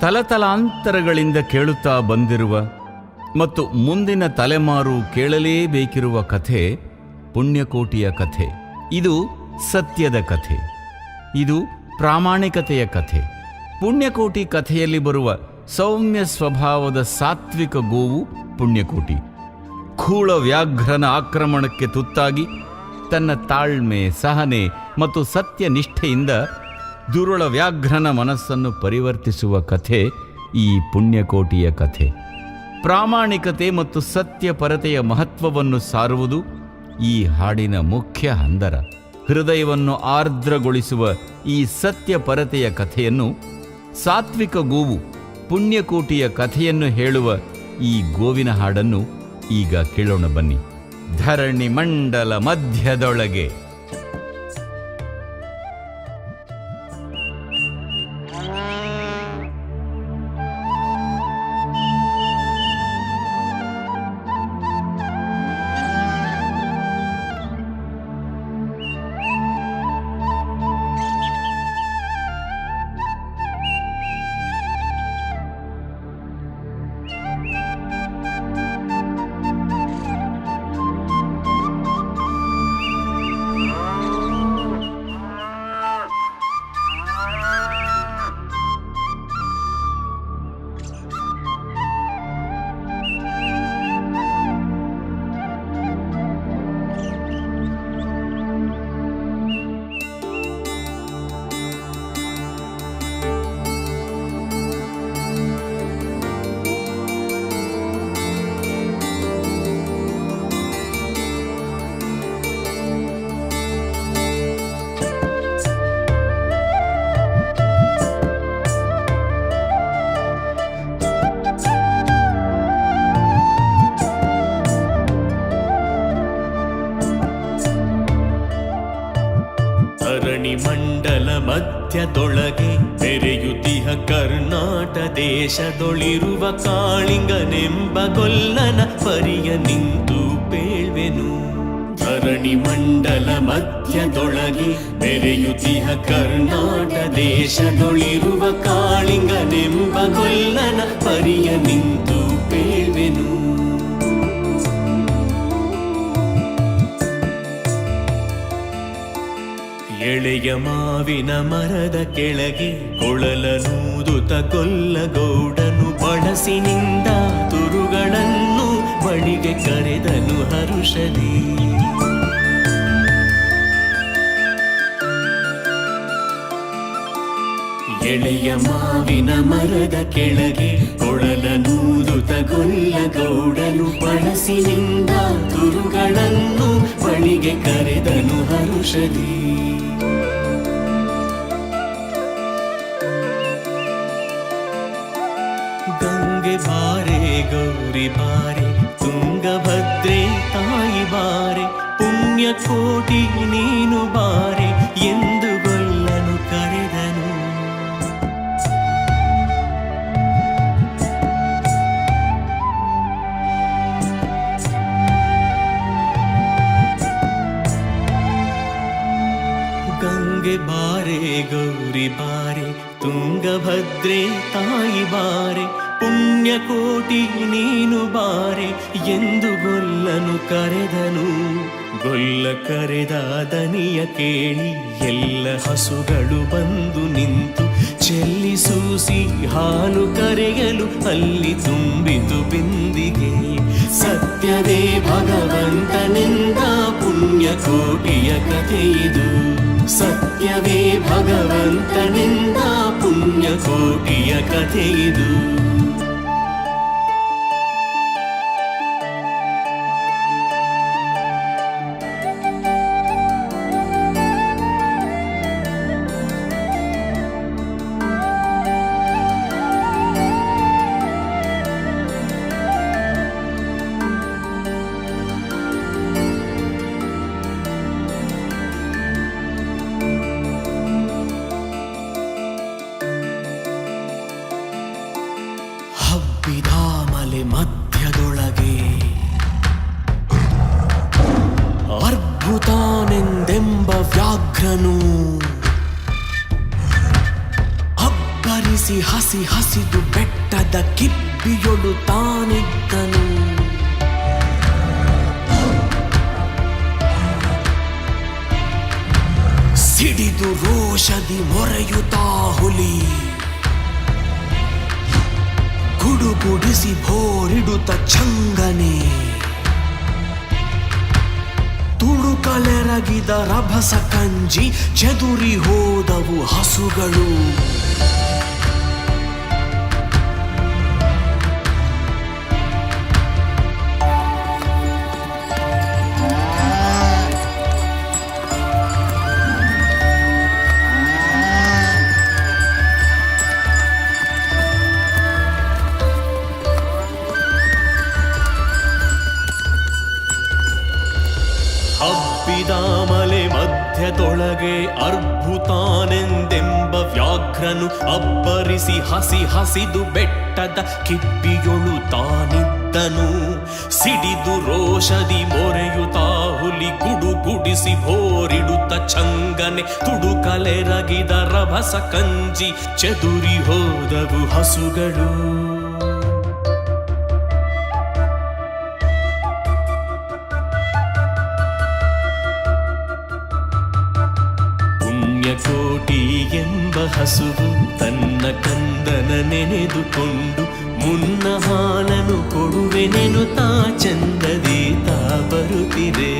ತಲತಲಾಂತರಗಳಿಂದ ಕೇಳುತ್ತಾ ಬಂದಿರುವ ಮತ್ತು ಮುಂದಿನ ತಲೆಮಾರು ಕೇಳಲೇಬೇಕಿರುವ ಕಥೆ ಪುಣ್ಯಕೋಟಿಯ ಕಥೆ. ಇದು ಸತ್ಯದ ಕಥೆ, ಇದು ಪ್ರಾಮಾಣಿಕತೆಯ ಕಥೆ. ಪುಣ್ಯಕೋಟಿ ಕಥೆಯಲ್ಲಿ ಬರುವ ಸೌಮ್ಯ ಸ್ವಭಾವದ ಸಾತ್ವಿಕ ಗೋವು ಪುಣ್ಯಕೋಟಿ. ಖೂಳ ವ್ಯಾಘ್ರನ ಆಕ್ರಮಣಕ್ಕೆ ತುತ್ತಾಗಿ ತನ್ನ ತಾಳ್ಮೆ, ಸಹನೆ ಮತ್ತು ಸತ್ಯನಿಷ್ಠೆಯಿಂದ ದುರುಳ ವ್ಯಾಘ್ರನ ಮನಸ್ಸನ್ನು ಪರಿವರ್ತಿಸುವ ಕಥೆ ಈ ಪುಣ್ಯಕೋಟಿಯ ಕಥೆ. ಪ್ರಾಮಾಣಿಕತೆ ಮತ್ತು ಸತ್ಯಪರತೆಯ ಮಹತ್ವವನ್ನು ಸಾರುವುದು ಈ ಹಾಡಿನ ಮುಖ್ಯ ಹಂದರ. ಹೃದಯವನ್ನು ಆರ್ದ್ರಗೊಳಿಸುವ ಈ ಸತ್ಯಪರತೆಯ ಕಥೆಯನ್ನು, ಸಾತ್ವಿಕ ಗೋವು ಪುಣ್ಯಕೋಟಿಯ ಕಥೆಯನ್ನು ಹೇಳುವ ಈ ಗೋವಿನ ಹಾಡನ್ನು ಈಗ ಕೇಳೋಣ ಬನ್ನಿ. ಧರಣಿ ಮಂಡಲ ಮಧ್ಯದೊಳಗೆ. ಮಂಡಲ ಮಧ್ಯದೊಳಗೆ ಬೆರೆಯುತ್ತಿಹ ಕರ್ನಾಟ ದೇಶದೊಳಿರುವ ಕಾಳಿಂಗನೆಂಬ ಗೊಲ್ಲನ ಪರಿಯ ನಿಂತು ಪೇಳ್ವೆನು. ಧರಣಿ ಮಂಡಲ ಮಧ್ಯದೊಳಗೆ ಬೆರೆಯುತ್ತಿಹ ಕರ್ನಾಟ ದೇಶದೊಳಿರುವ ಕಾಳಿಂಗನೆಂಬ ಗೊಲ್ಲನ ಪರಿಯ ನಿಂತು ಪೇಳ್ವೆನು. ಎಳೆಯ ಮಾವಿನ ಮರದ ಕೆಳಗೆ ಕೊಳಲನೂದುತ ಕೊಲ್ಲಗೌಡನು ಬಳಸಿನಿಂದ ತುರುಗಳನ್ನು ಬಳಿಗೆ ಕರೆದನು ಹರುಷದಿ. ಎಳೆಯ ಮಾವಿನ ಮರದ ಕೆಳಗೆ ಕೊಳಲನೂದುತ ಕೊಲ್ಲಗೌಡನು ಬಳಸಿನಿಂದ ತುರುಗಳನ್ನು ಬಳಿಗೆ ಕರೆದನು ಹರುಷದಿ. ಗಂಗೆ ಬಾರೆ ಗೌರಿ ಬಾರೆ ತುಂಗಭದ್ರೆ ತಾಯಿ ಬಾರೆ ಪುಣ್ಯಕೋಟಿ ನೀನು ಬಾರೆ ಎಂದು ಗೊಲ್ಲನು ಕರೆದನು. ಗಂಗೆ ಬಾರೆ ಗೌರಿ ಬಾರೆ ತುಂಗಭದ್ರೆ ತಾಯಿ ಬಾರೆ ಪುಣ್ಯಕೋಟಿ ನೀನು ಬಾರೆ ಎಂದು ಗೊಲ್ಲನು ಕರೆದನು. ಗೊಲ್ಲ ಕರೆದ ದನಿಯ ಕೇಳಿ ಎಲ್ಲ ಹಸುಗಳು ಬಂದು ನಿಂತು ಚೆಲ್ಲಿಸೂಸಿ ಹಾಲು ಕರೆಯಲು ಅಲ್ಲಿ ತುಂಬಿತು ಬಿಂದಿಗೆ. ಸತ್ಯವೇ ಭಗವಂತನೆಂದ ಪುಣ್ಯಕೋಟಿಯ ಕಥೆಯಿದು. ಸತ್ಯವೇ ಭಗವಂತನೆಂದ ಪುಣ್ಯಕೋಟಿಯ ಕಥೆಯಿದು. ಹಬ್ಬಿದಾಮಲೆ ಮಧ್ಯದೊಳಗೆ ಅರ್ಭುತಾನೆಂದೆಂಬ ವ್ಯಾಘ್ರನು ಅಬ್ಬರಿಸಿ ಹಸಿ ಹಸಿದು ಬೆಟ್ಟದ ಕಿಪ್ಪಿಯೊಳು ತಾನಿದ್ದನು. ಸಿಡಿದು ರೋಷದಿ ಮೊರೆಯುತ್ತಾ ಹುಲಿ ಗುಡುಗುಡಿಸಿ ಭೋರಿಡುತ್ತ ಚಂಗನೆ. ತುಳುಕಲೆರಗಿದ ರಭಸ ಕಂಜಿ ಚೆದುರಿ ಹೋದವು ಹಸುಗಳು. ಹಬ್ಬಿದಾಮಲೆ ಮಧ್ಯದೊಳಗೆ ಅರ್ಭುತಾನೆಂದೆಂಬ ವ್ಯಾಘ್ರನು ಅಬ್ಬರಿಸಿ ಹಸಿ ಹಸಿದು ಬೆಟ್ಟದ ಕಿಪ್ಪಿಯೊಳು ತಾನಿದ್ದನು. ಸಿಡಿದು ರೋಷದಿ ಮೊರೆಯುತ್ತಾ ಹುಲಿ ಗುಡುಗುಡಿಸಿ ಭೋರಿಡುತ್ತ ಚಂಗನೆ. ತುಡುಕಲೆರಗಿದ ರಭಸ ಕಂಜಿ ಚೆದುರಿ ಹೋದವು ಹಸುಗಳು. ಕೋಟಿ ಎಂಬ ಹಸುವು ತನ್ನ ಕಂದನ ನೆನೆದುಕೊಂಡು ಮುನ್ನ ಹಾಲನು ಕೊಡುವೆನೆನು ತಾ ಚಂದದಿ ತಾ ಬರುತ್ತಿದೆ.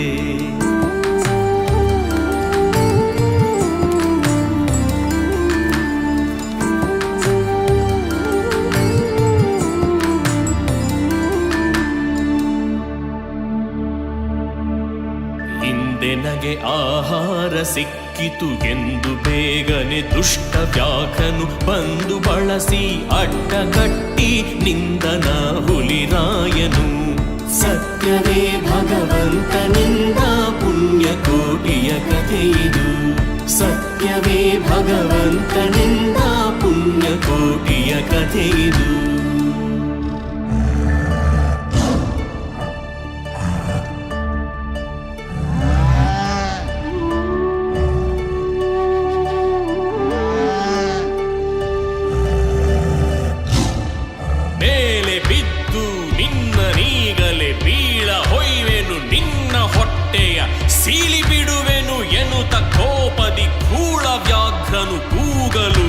ಹಿಂದೆ ನಗೆ ಆಹಾರ ಸಿಕ್ಕಿತು ಎಂದು ಬೇಗನೆ ದುಷ್ಟ ವ್ಯಾಘ್ರನು ಬಂದು ಬಳಸಿ ಅಡ್ಡಗಟ್ಟಿ ನಿಂದನ ಹುಲಿರಾಯನು. ಸತ್ಯವೇ ಭಗವಂತನಿಂದ ಪುಣ್ಯಕೋಟಿಯ ಕಥೆಯಿದು. ಸತ್ಯವೇ ಭಗವಂತನಿಂದ ಪುಣ್ಯಕೋಟಿಯ ಕಥೆಯಿದು. ಸೀಲಿ ಬಿಡುವೆನು ಎನ್ನುತ್ತ ಕೋಪದಿ ಕೂಳ ವ್ಯಾಘ್ರನು ಕೂಗಲು.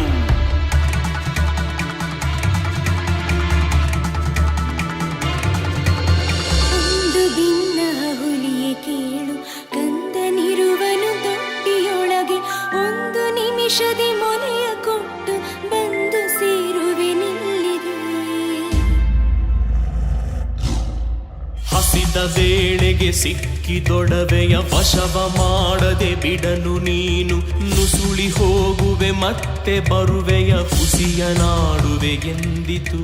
ಒಂದು ಭಿನ್ನ ಹುಲಿಯೇ ಕೇಳು, ಕಂದನಿರುವನು ತೊಟ್ಟಿಯೊಳಗೆ. ಒಂದು ನಿಮಿಷದಿ ಮೊನೆಯ ಕೊಟ್ಟು ಬಂದು ಸೇರುವೆ ನಿಲ್ಲಿದೆ. ಹಸಿದ ವೇಳೆಗೆ ಸಿಕ್ಕಿದೊಡವೆಯ ವಶವ ಮಾಡದೆ ಬಿಡನು ನೀನು. ನುಸುಳಿ ಹೋಗುವೆ ಮತ್ತೆ ಬರುವೆಯ ಹುಸಿಯ ನಾಡುವೆ ಎಂದಿತು.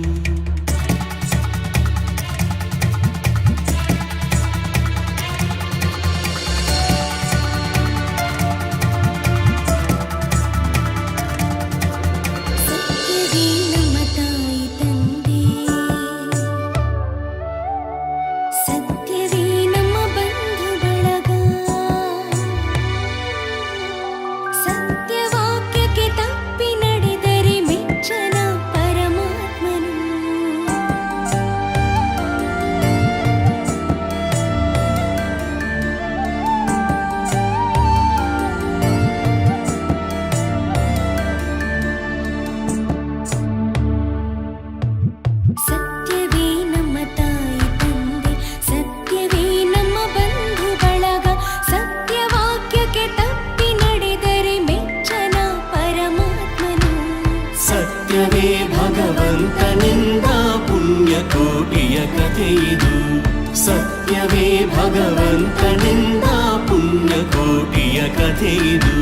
ಭಗವಂತನಿಂದ ಪುಣ್ಯಕೋಟಿಯ ಕಥೆಯಿದು. ಸತ್ಯವೇ ಭಗವಂತನಿಂದ ಪುಣ್ಯಕೋಟಿಯ ಕಥೆಯಿದು.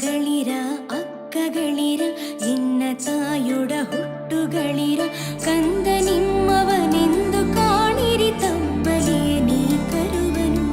ಅಮ್ಮಗಳಿರ ಅಕ್ಕಗಳಿರ ಎನ್ನ ತಾಯೊಡ ಹುಟ್ಟುಗಳಿರ ಕಂದ ನಿಮ್ಮವನೆಂದು ಕಾಣಿರಿ ತಪ್ಪಲಿಯೇ ನೀ ಕರುವನು.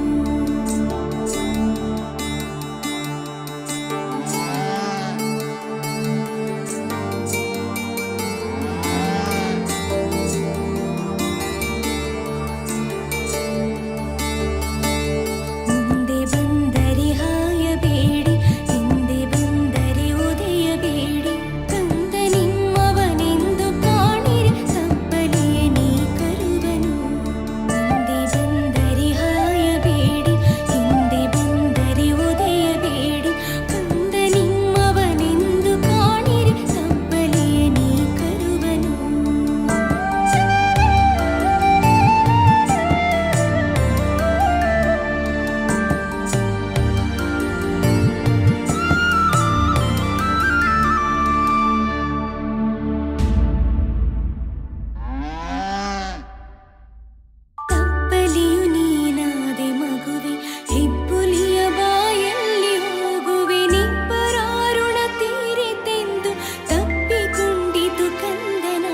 ಮುಂದೆ ಬಂದರೆ ಹಾಯಬೇಡಿ, ಹಿಂದೆ ಬಂದರೆ ಉದಯಬೇಡಿ, ಕಂದ ನಿಮ್ಮವನೆಂದು ಕಾಣಿರಿ ತಪ್ಪಲಿಯೇ ನೀ ಕರುವನು. ಮುಂದೆ ಬಂದರೆ ಹಾಯಬೇಡಿ, ಹಿಂದೆ ಬಂದರೆ ಉದಯಬೇಡಿ, ಕಂದ ನಿಮ್ಮವನೆಂದು ಕಾಣಿರಿ ತಪ್ಪಲಿಯೇ ನೀ ಕರುವನು. ತಪ್ಪಲಿಯು ನೀನಾದೆ ಮಗುವೆ, ಹೆಬ್ಬುಲಿಯ ಬಾಯಲ್ಲಿ ಹೋಗುವೆ, ನಿಬ್ಬರಾರುಣ ತೀರಿತೆಂದು ತಪ್ಪಿಕೊಂಡಿತು ಕಂದನ.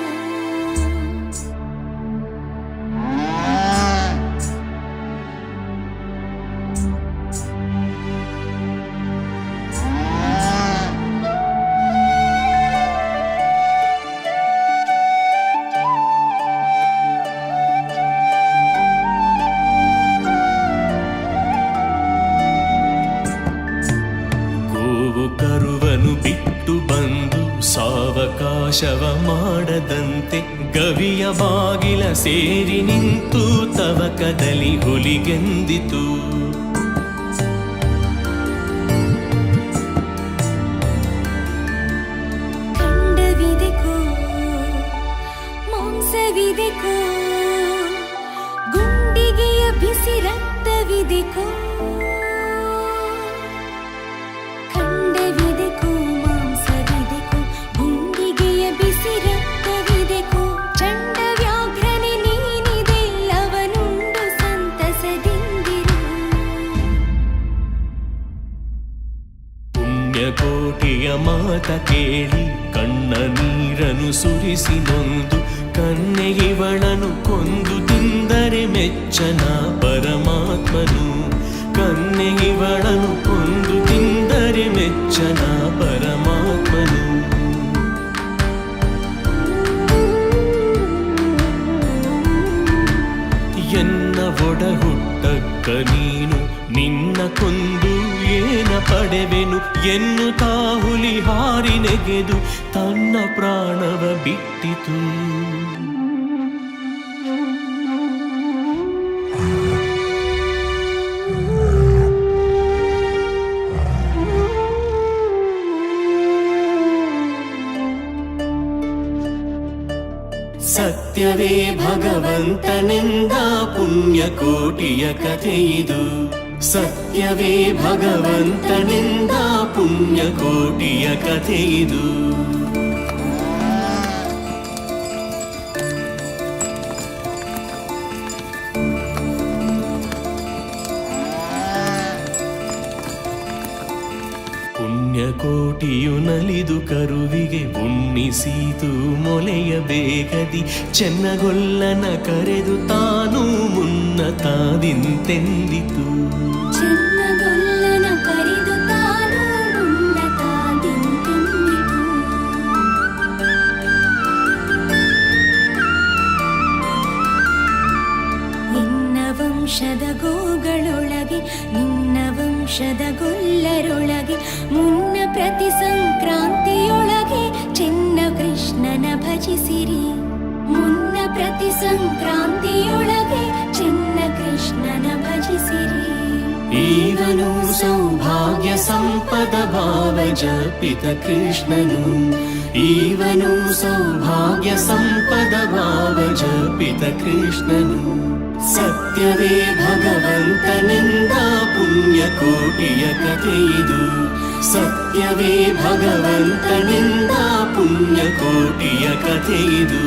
ಗೋವು ಕರುವನು ಬಿಟ್ಟು ಬಂದು ಸಾವಕಾಶವ ಮಾಡದಂತೆ ಗವಿಯ ಬಾಗಿಲ ಸೇರಿ ನಿಂತು ತವಕದಲ್ಲಿ ಹುಲಿಗೆಂದಿತು. ಖಂಡವಿದೆಕೋ ಮಾಂಸವಿದೆಕೋ, ಗುಂಡಿಗೆಯ ಬಿಸಿ ರಕ್ತವಿದೆಕೋ. ಖಂಡವಿದೆಕೋ ಮಾಂಸವಿದೆಕೋ, ಗುಂಡಿಗೆಯ ಬಿಸಿ ರಕ್ತವಿದೆಕೋ. ಚಂಡ ವ್ಯಾಘ್ರನೆ ನೀನಿದೆಲ್ಲವನುಂಡು ಸಂತಸದಿಂದಿರು. ಪುಣ್ಯಕೋಟಿಯ ಮಾತ ಕೇಳಿ ಕಣ್ಣ ನೀರನು ಸುರಿಸಿ ನೊಂದು ಕನ್ಯೆ ಇವಳನು ಕೊಂದು ತಿಂದರೆ ಮೆಚ್ಚನ ಪರಮಾತ್ಮನು. ಕನ್ಯೆ ಇವಳನು ಕೊಂದು ತಿಂದರೆ ಮೆಚ್ಚನ ಪರಮಾತ್ಮನು. ಎನ್ನ ಒಡ ಹುಟ್ಟಕ್ಕ ನೀನು ನಿನ್ನ ಕೊಂದು ಏನ ಪಡೆವೆನು ಎನ್ನುತ್ತಾ ಹುಲಿ ಹಾರಿ ನೆಗೆದು ತನ್ನ ಪ್ರಾಣವ ಬಿಟ್ಟಿತು. ಸತ್ಯವೇ ಭಗವಂತನೆಂದ ಪುಣ್ಯಕೋಟಿಯ ಕಥೆಯಿದು. ಸತ್ಯವೇ ಭಗವಂತನೆಂದ ಪುಣ್ಯಕೋಟಿಯ ಕಥೆಯಿದು. ಪುಣ್ಯಕೋಟಿಯು ನಲಿದು ಕರುವಿಗೆ ಉಣ್ಣಿಸೀತು ಮೊಲೆಯ ಬೇಗದಿ. ಚೆನ್ನಗೊಲ್ಲನ ಕರೆದು ತಾನು ಮುನ್ನ ತಾದಿಂತೆಂದಿತು. ಚೆನ್ನಗೊಲ್ಲನ ಕರೆದು ತಾನು ಮುನ್ನ ತಾದಿಂತೆಂದಿತು. ನಿನ್ನ ವಂಶದ ಗೋಗಳೊಳಗೆ ನಿನ್ನ ವಂಶದ ಗೊಲ್ಲರೊಳಗೆ ಮುನ್ನ ಪ್ರತಿ ಸಂಕ್ರಾಂತಿಯೊಳಗೆ ಚೆನ್ನ ಕೃಷ್ಣನ ಭಜಿಸಿರಿ. ಮುನ್ನ ಪ್ರತಿ ಸಂಕ್ರಾಂತಿಯೊಳಗೆ ಚೆನ್ನ ಕೃಷ್ಣನ ಭಜಿಸಿರಿ. ಈವನು ಸೌಭಾಗ್ಯ ಸಂಪದ ಭಾವ ಜಪಿತ ಕೃಷ್ಣನು. ಈವನು ಸೌಭಾಗ್ಯ ಸಂಪದ ಭಾವ ಜಪಿತ ಕೃಷ್ಣನು. ಸತ್ಯವೇ ಭಗವಂತನೆಂದ ಪುಣ್ಯಕೋಟಿಯ ಕಥೆಯಿದು. ಸತ್ಯವೇ ಭಗವಂತನೆಂದ ಪುಣ್ಯಕೋಟಿಯ ಕಥೆಯಿದು.